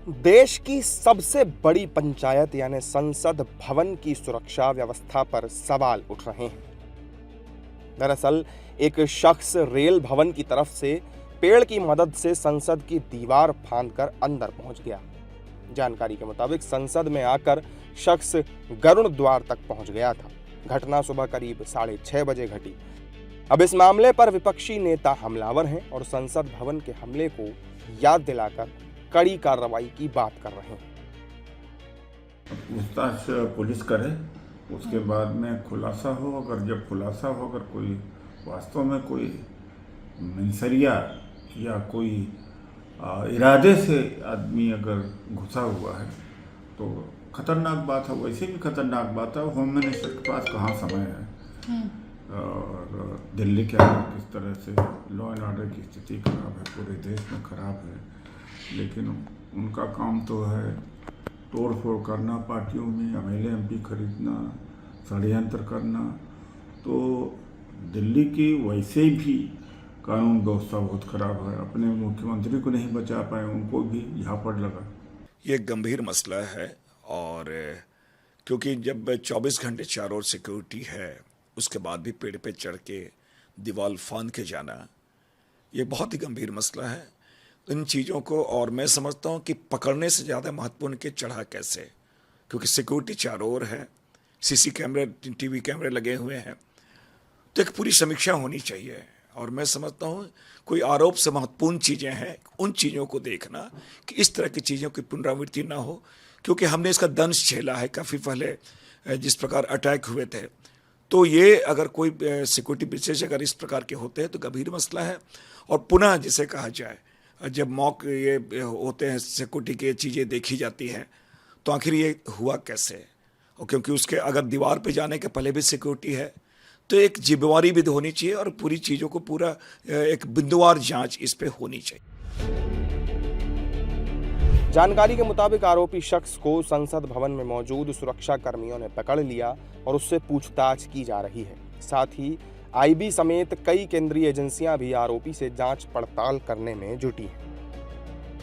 देश की सबसे बड़ी पंचायत यानी संसद भवन की सुरक्षा व्यवस्था पर सवाल उठ रहे हैं। दरअसल एक शख्स रेल भवन की तरफ से पेड़ की मदद से संसद की दीवार फांदकर अंदर पहुंच गया। जानकारी के मुताबिक संसद में आकर शख्स गरुड़ द्वार तक पहुंच गया था। घटना सुबह करीब 6:30 बजे घटी। अब इस मामले पर विपक्षी नेता हमलावर हैं और संसद भवन के हमले को याद दिलाकर कड़ी कार्रवाई की बात कर रहे हैं। पूछताछ पुलिस करे, उसके बाद में खुलासा हो। अगर जब खुलासा हो, अगर कोई वास्तव में कोई मनसरिया या कोई इरादे से आदमी अगर घुसा हुआ है तो खतरनाक बात है। वैसे भी खतरनाक बात है। होम मिनिस्टर के पास कहाँ समय है। और दिल्ली के अंदर किस तरह से लॉ एंड ऑर्डर की स्थिति खराब है, पूरे देश में खराब है, लेकिन उनका काम तो है तोड़ फोड़ करना, पार्टियों में एमएलए एमपी खरीदना, षड्यंत्र करना। तो दिल्ली की वैसे भी कानून व्यवस्था बहुत खराब है। अपने मुख्यमंत्री को नहीं बचा पाए, उनको भी झापड़ लगा। ये गंभीर मसला है और क्योंकि जब 24 घंटे चारों ओर सिक्योरिटी है, उसके बाद भी पेड़ पे चढ़ के दीवार फांद के जाना, ये बहुत ही गंभीर मसला है। इन चीज़ों को और मैं समझता हूँ कि पकड़ने से ज़्यादा महत्वपूर्ण कि चढ़ा कैसे, क्योंकि सिक्योरिटी चारों ओर है, सीसी कैमरे टीवी कैमरे लगे हुए हैं, तो एक पूरी समीक्षा होनी चाहिए। और मैं समझता हूँ कोई आरोप से महत्वपूर्ण चीज़ें हैं, उन चीज़ों को देखना कि इस तरह की चीज़ों की पुनरावृत्ति ना हो, क्योंकि हमने इसका दंश झेला है काफ़ी पहले जिस प्रकार अटैक हुए थे। तो ये अगर कोई सिक्योरिटी ब्रीचेज अगर इस प्रकार के होते हैं तो गंभीर मसला है। और पुनः जिसे कहा जाए, जब मॉक ये होते हैं, सिक्योरिटी की चीज़ें देखी जाती हैं, तो आखिर ये हुआ कैसे। और क्योंकि उसके अगर दीवार पे जाने के पहले भी सिक्योरिटी है, तो एक जिम्मेवारी भी होनी चाहिए और पूरी चीज़ों को पूरा एक बिंदुवार जांच इस पे होनी चाहिए। जानकारी के मुताबिक आरोपी शख्स को संसद भवन में मौजूद सुरक्षा कर्मियों ने पकड़ लिया और उससे पूछताछ की जा रही है। साथ ही आईबी समेत कई केंद्रीय एजेंसियां भी आरोपी से जांच पड़ताल करने में जुटी हैं।